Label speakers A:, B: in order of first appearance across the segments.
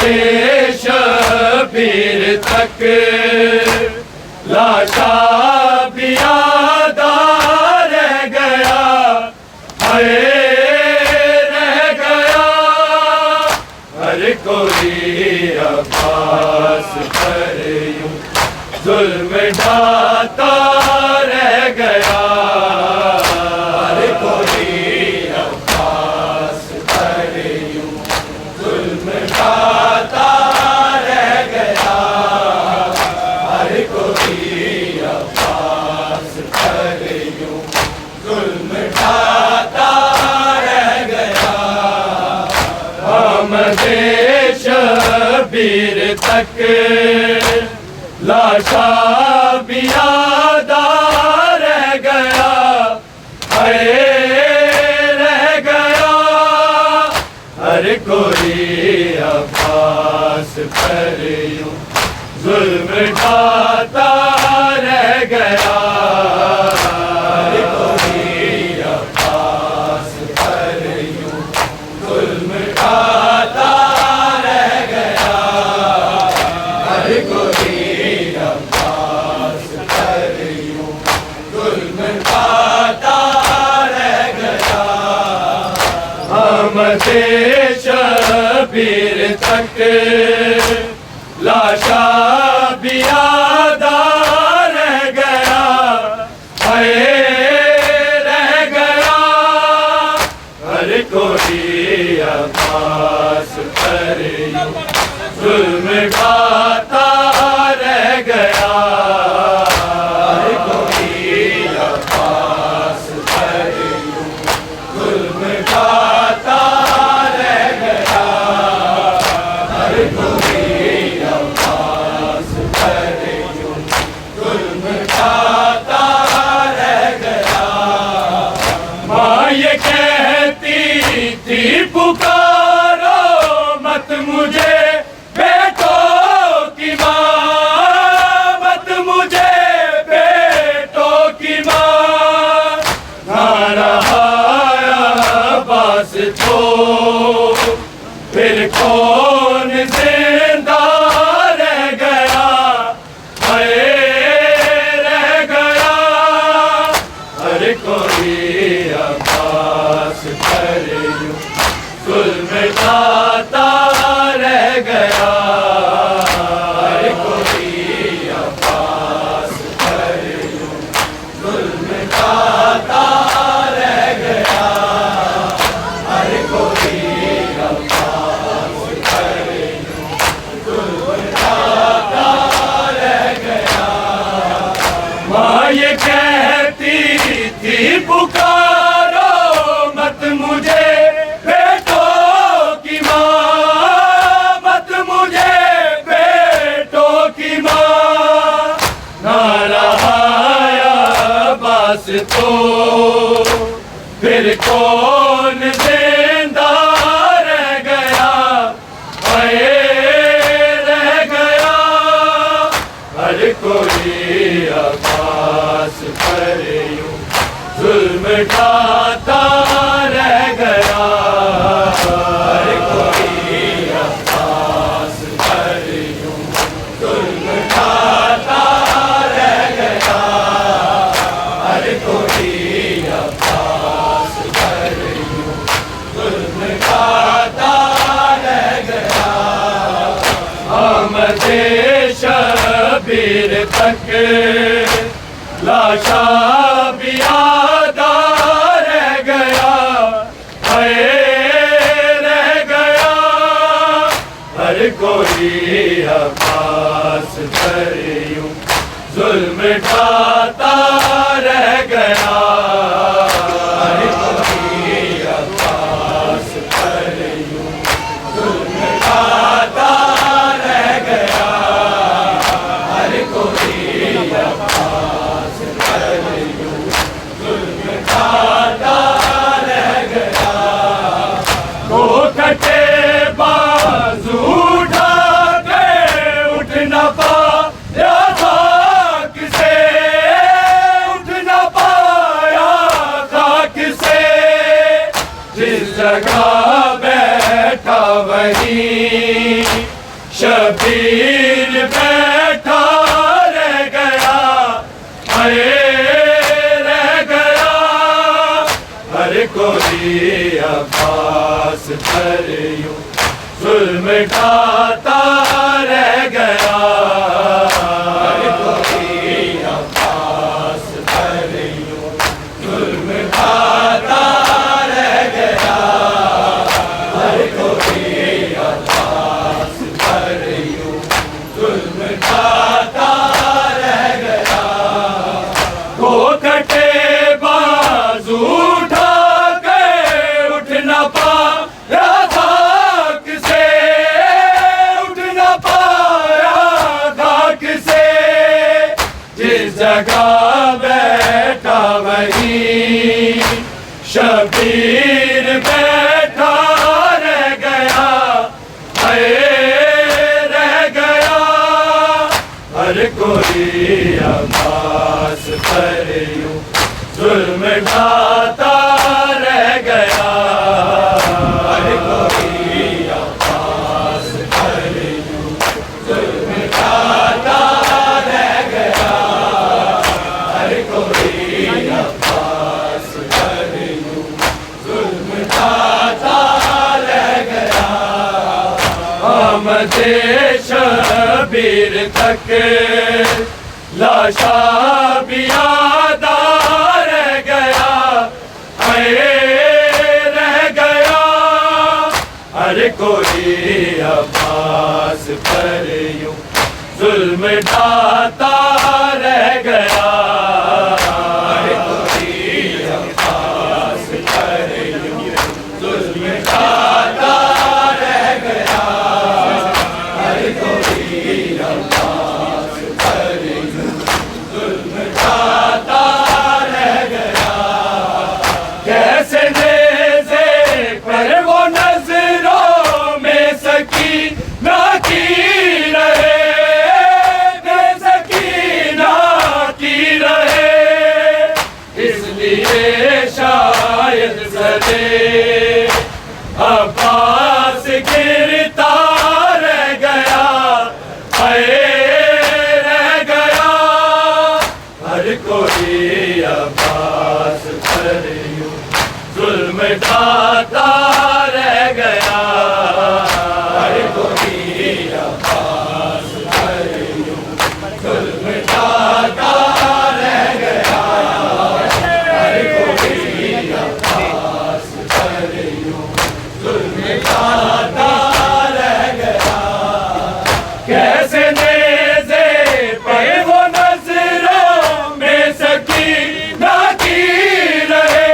A: देश पीर तक लाशा भी आधा रह गया है रह गया हर कोई अब्बास पर यूं जुल्म ढाता रह गया हर कोई अब्बास पर यूं जुल्म ढाता रह गया हर कोई अब्बास पर यूं जुल्म ढाता रह गया हम देश पीर तक लाशा भी आधा रह गया है रह गया हर कोई अब्बास पर यूं जुल्म ढाता रह गया हर कोई अब्बास पर यूं जुल्म ढाता रह गया हर कोई अब्बास पर यूं जुल्म ढाता रह गया हम देश पीर तक लाशा भी आधा रह गया है रह गया हर कोई अब्बास पर यूं जुल्म ढाता रह गया हर कोई अब्बास पर यूं जुल्म ढाता रह गया हर कोई अब्बास पर यूं जुल्म ढाता रह गया माँ ये कहती थी पुकारो मत मुझे बेटों की माँ मत मुझे बेटों की माँ ना रहा अब्बास तो फिर कौन जिंदा रह गया है रह गया हर कोई अब्बास पर यूं जुल्म ढाता रह गया हर कोई अब्बास पर यूं जुल्म ढाता रह गया हर कोई अब्बास पर यूं जुल्म ढाता रह गया माँ ये कहती थी पुकारो मत मुझे बेटों की माँ मत मुझे बेटों की माँ ना रहा अब्बास तो फिर कौन जिंदा रह गया है रह गया हर कोई अब्बास पर यूं जुल्म ढाता रह गया हर कोई अब्बास पर यूं जुल्म ढाता रह गया हर कोई अब्बास पर यूं जुल्म ढाता रह गया हम देश पीर तक लाशा भी आधा रह गया है रह गया हर कोई अब्बास पर यूं जुल्म ढाता रह गया हर कोई अब्बास पर यूं जुल्म ढाता रह गया हर कोई अब्बास पर यूं जुल्म ढाता रह गया वो कटे बाजू उठा के उठ न पाया खाक से उठ न पाया खाक से जिस जगह बैठा वहीं शबीर बैठा रह गया, हाय रह गया। हर कोई अब्बास पर यूं जुल्म ढाता रह गया, हर कोई अब्बास पर यूं जुल्म ढाता रह गया, हर कोई अब्बास पर यूं जुल्म ढाता रह गया। वो कटे बाजू उठा के उठ न पाया खाक से, उठ न पाया खाक से। जिस जगह बैठा वहीं शबीर बैठा रह गया, हाय रह गया। हर कोई अब्बास पर यूं जुल्म ढाता रह गया, हर कोई अब्बास पर यूं जुल्म ढाता रह गया, हर कोई अब्बास पर यूं जुल्म ढाता रह गया। आमदे शबीर तक लाशा भी यादा रह गया, हाय रह गया। हर कोई अब्बास पर यूं जुल्म ढाता रह गया, हर कोई अब्बास पर यूं जुल्म ढाता रह गया, हर कोई अब्बास पर यूं जुल्म ढाता रह गया। कैसे नेज़े पर वो नजरों में सकीना की रहे, बेसकीना की रहे। इसलिए शायद सदे अब्बास गिरता रह गया, हाय रह गया। हर कोई अब्बास पर यूं जुल्म ढाता रह गया, हर कोई अब्बास पर यूं जुल्म ढाता रह गया, हर कोई अब्बास पर यूं जुल्म ढाता रह गया। कैसे नेज़े पे वो नजरों में सकीना की रहे,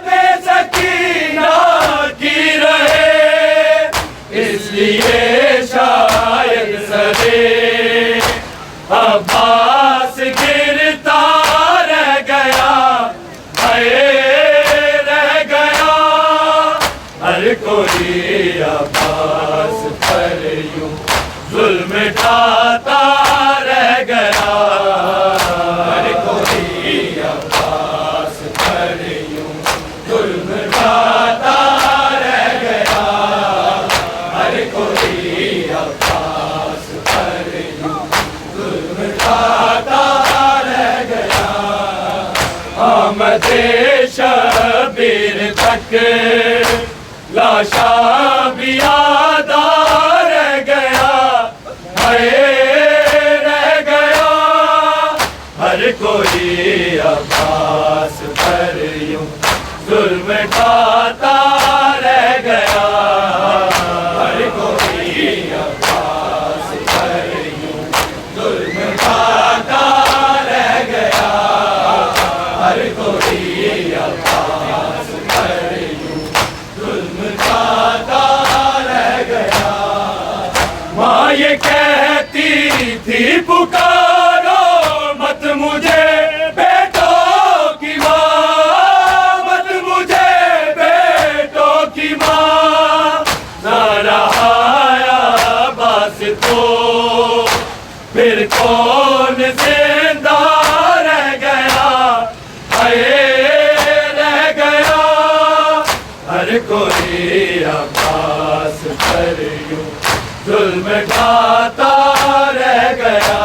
A: बेसकीना की रहे। इसलिए शायद सदे अब्बास गिरता रह गया, हाय रह गया। हर कोई अब्बास पर यूं जुल्म ढाता रह गया, हर कोई अब्बास पर यूं जुल्म ढाता रह गया, हर कोई अब्बास पर यूं जुल्म ढाता रह गया। आमदे शबीर तक लाशा भी यादा रह गया, हाय रह गया। हर कोई अब्बास पर यूं जुल्म ढाता रह गया, हर कोई अब्बास पर यूं जुल्म ढाता रह गया, हर कोई अब्बास पर यूं जुल्म ढाता रह गया। माँ ये कहती थी पुकारो मत मुझे बेटों की माँ, मत मुझे बेटों की माँ। ना रहा बस तो फिर कौन जिंदा रह गया, हाय रह गया। हर कोई अब्बास पर यूं जुल्म ढाता रह गया,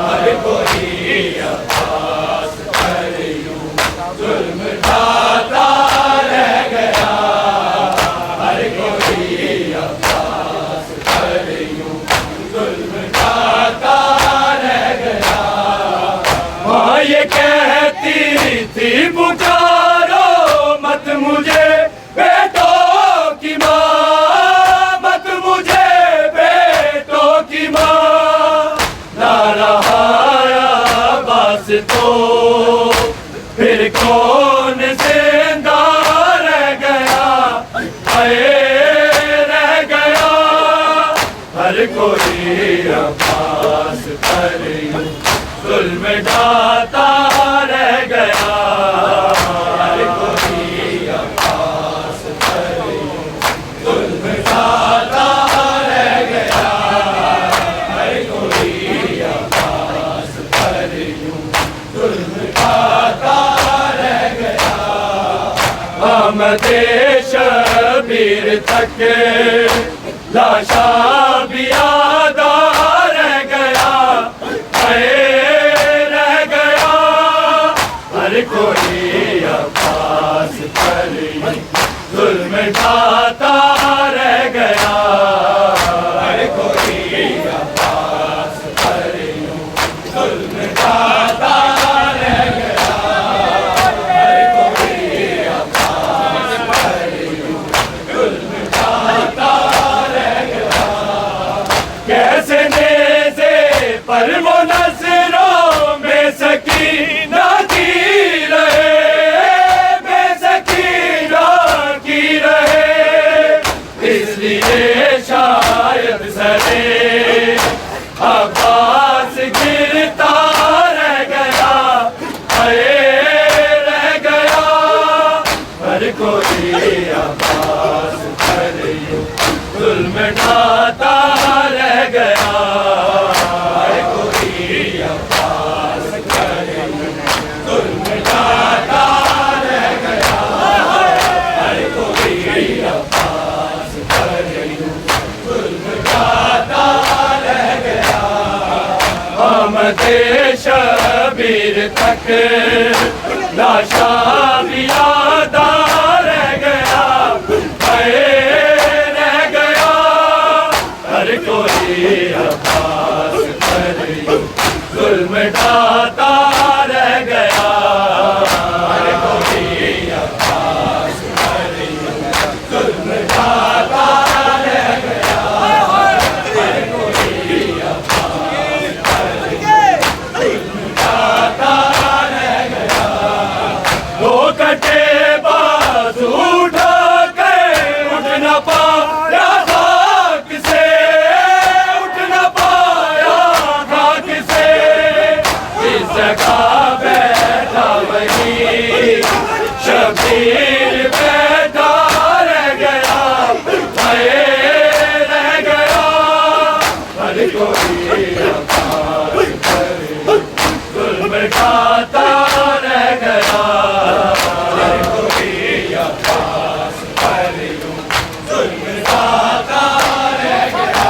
A: हर कोई अब्बास पर यूं जुल्म ढाता रह गया, हर कोई अब्बास पर यूं जुल्म ढाता रह गया। माँ ये कहती थी पुकारो मत मुझे बेटों की माँ, मत मुझे बेटों की माँ, ना रहा अब्बास तो फिर कौन जिंदा रह गया, हाय रह गया, हर कोई अब्बास पर यूं जुल्म ढाता रह गया, हर कोई अब्बास पर यूं जुल्म ढाता रह गया, हर कोई अब्बास पर यूं जुल्म ढाता रह गया। आमदे शबीर तक लाशा भी यादा रह गया, रह गया, हर कोई अब्बास पर यूं जुल्म ढाता रह गया, हर कोई अब्बास पर यूं जुल्म ढाता रह गया, हर कोई अब्बास पर यूं जुल्म ढाता रह गया। कैसे नेज़े पर वो नज़रों में सकीना की रहे, बेसकीना की रहे, इसलिए शायद सरे अब्बास गिरता रह गया, हाय रह गया, हर कोई अब्बास पर यूं जुल्म ढाता रह गया, हर कोई अब्बास पर यूं जुल्म ढाता रह गया, हर कोई अब्बास पर यूं जुल्म ढाता रह गया। आमदे शबीर तक लाशा भी यादा रह गया, हाय रह गया, हर कोई अब्बास पर यूं जुल्म ढाता रह गया, हर कोई अब्बास पर यूं जुल्म ढाता रह गया, हर कोई अब्बास पर यूं जुल्म ढाता रह गया। वो कटे बाजू उठा के उठ न पाया खाक से, उठ न पाया खाक से, इस जगह बैठा वही शबीर बैठा रह गया, हाय रह गया, हर कोई अब्बास पर यूं जुल्म ढाता रह गया, हर कोई अब्बास पर यूं जुल्म ढाता रह गया,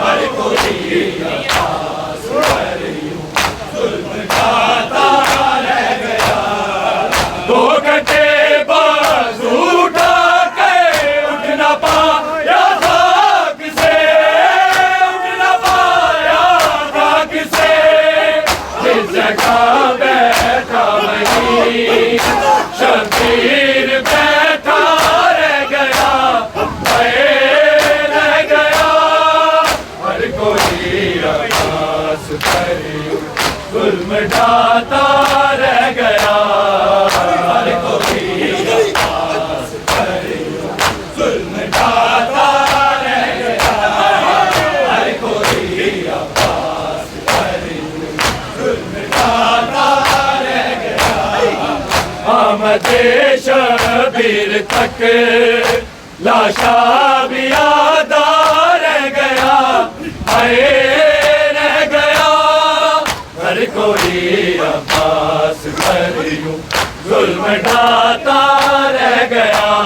A: हर कोई अब्बास पर यूं जुल्म ढाता रह गया। दो घंटे बाजू उठा के उठ न पाया खाक से, उठ न पाया खाक से, जिस जगह बैठा वही शबीर बैठा रह गया, हाय रह गया, हर कोई अब्बास पर यूं जुल्म ढाता रह गया, हर कोई अब्बास पर यूं जुल्म ढाता रह गया, हर कोई अब्बास पर यूं जुल्म ढाता रह गया। आमदे शबीर तक लाशा भी यादा रह गया, हाय रह गया, हर कोई अब्बास पर यूं जुल्म ढाता रह गया।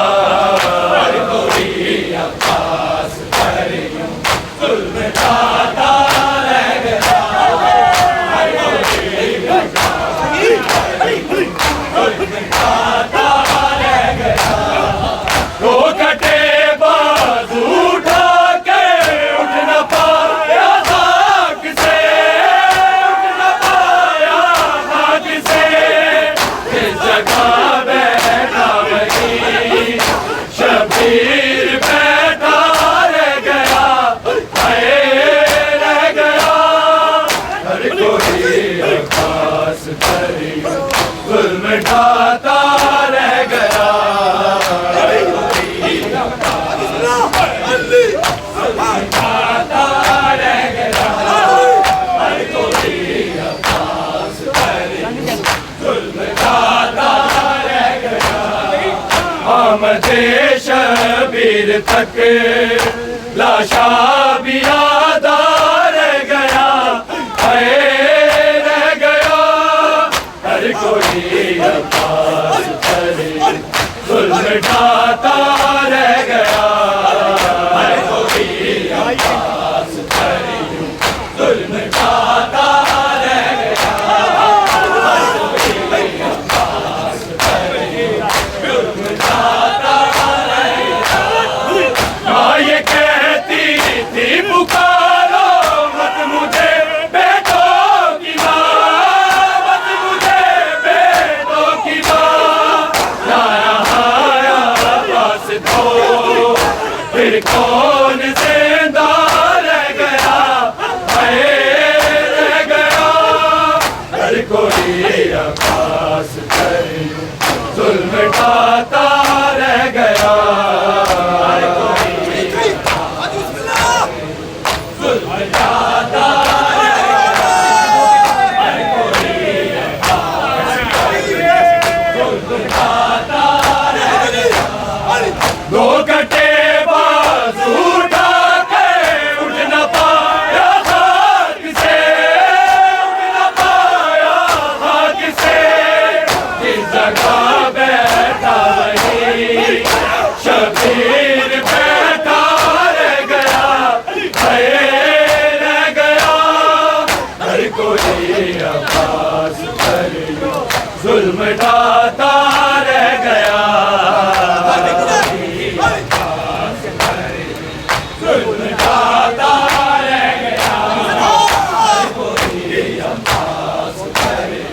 A: शबीर तक लाशा भी आधा रह गया, रह गया। हर कोई अब्बास करे जुल्म ढाता रह गया, हर कोई अब्बास करे जुल्म ढाता रह गया, हर कोई अब्बास करे जुल्म ढाता रह गया। माँ ये कहती थी पुकारो मत मुझे बेटों की माँ, मत मुझे बेटों की माँ। ना रहा पास तो फिर कौन जिंदा रह गया, रह गया। हर कोई अब्बास करे जुल्म ढाता रह गया, हर कोई जुल्म ढाता रह गया, हर कोई अब्बास करे जुल्म ढाता रह गया। दो कटे बाजू उठा के उठ न पाया खाक से, उठ न पाया खाक से। जिस जगह बैठा वही शबीर बैठा रह गया, रह गया। हर कोई अब्बास करे जुल्म ढाता रह गया, हर कोई अब्बास करे जुल्म ढाता रह गया, हर कोई अब्बास करे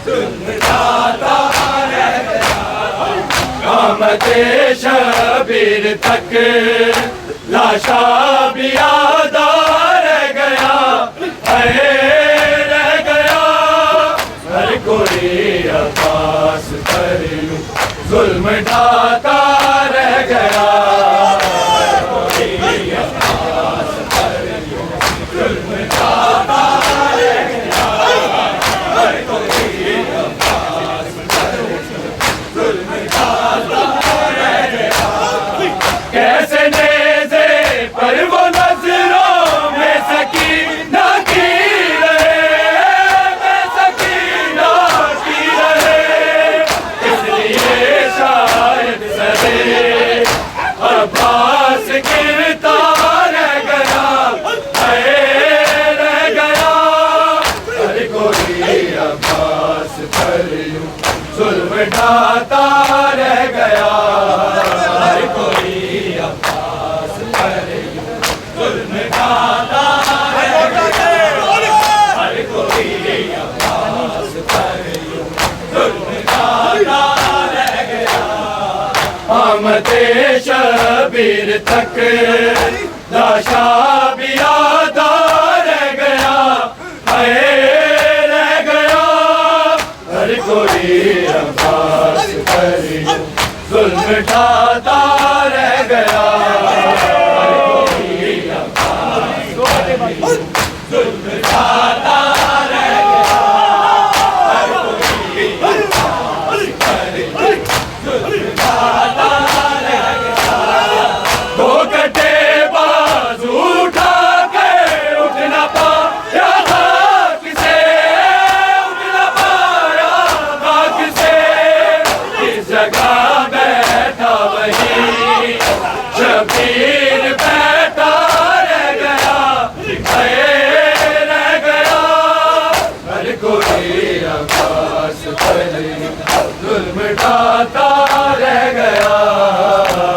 A: जुल्म ढाता रह गया। कामते शबीर तक लाशा भी आधा रह गया, रह गया। हर कोई अब्बास करे जुल्म ढाता रह गया, हर कोई अब्बास करे जुल्म ढाता रह गया, हर कोई अब्बास करे जुल्म ढाता रह गया। कैसे नेज़े पर वो नजरों में सकीना की रहे, में सकीना की रहे। इसलिए शायद सरे अब्बास गिरता रह गया, रह गया। हर कोई अब्बास करे जुल्म ढाता रह गया, हर कोई अब्बास करे जुल्म ढाता रह गया, हर कोई अब्बास करे जुल्म ढाता रह गया। आमदे शबीर तक लाशा भी आधा रह गया, रह गया। हर कोई अब्बास करे जुल्म ढाता रह गया, हर कोई अब्बास करे जुल्म ढाता रह गया, हर कोई अब्बास करे जुल्म ढाता रह गया। दो कटे बाजू उठा के उठ न पाया खाक से, उठ न पाया खाक से। इस जगह बैठा वही शबीर बैठा रह गया, रह गया। हर कोई अब्बास करे जुल्म ढाता रह गया,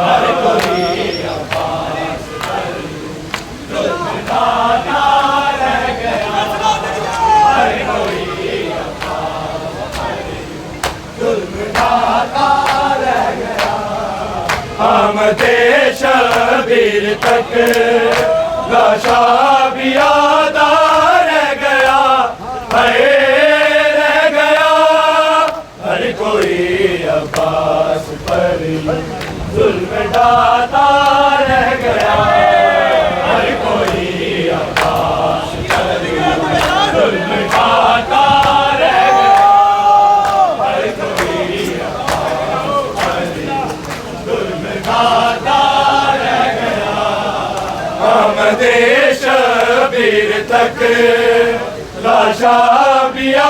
A: हर कोई अब्बास करे जुल्म ढाता रह गया, हर कोई अब्बास करे जुल्म ढाता रह गया। आमदे शबीर तक लाशा भी आधा रह गया, रह गया। हर कोई अब्बास करे जुल्म ढाता रह गया, हर कोई अब्बास करे जुल्म ढाता रह गया, हर कोई अब्बास करे अहमदे शबीर तक लाशा पिया